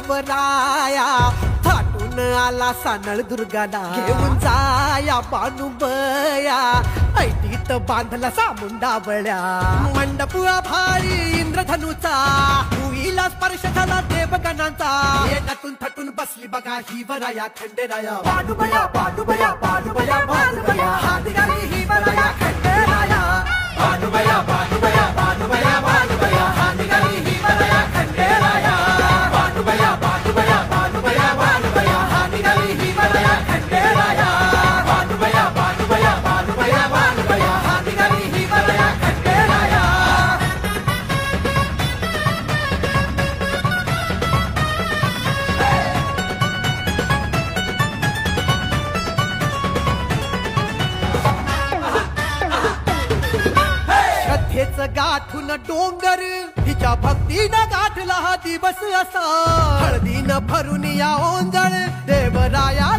देवराया थाटून आला सानळ दुर्गाला घेऊन जाया बानुबया ऐटीत बांधला सामुंडा बळ्या मंडप भारी इंद्रधनुचा भुईला स्पर्श झाला देवगणांचा एकातून थटून बसली बघा ही वराया खंडेराया बानुबया बानुबया बानुबया बानुबया हात घाली ही वराया खंडेराया बानुबया बानुबया बानुबया बानुबया हात घाली ही वराया खंडेराया बानुबया बानुबया बानुबया बानुबया हात घाली ही वराया खंडेराया बानुबया बानुबया बानुबया बानुबया हात घाली ही वराया खंडेराया श्रद्धेच गाठून डोंगर तिच्या भक्तीनं गाठला हा दिवस असा हळदीनं भरून या ओंजळ देवराया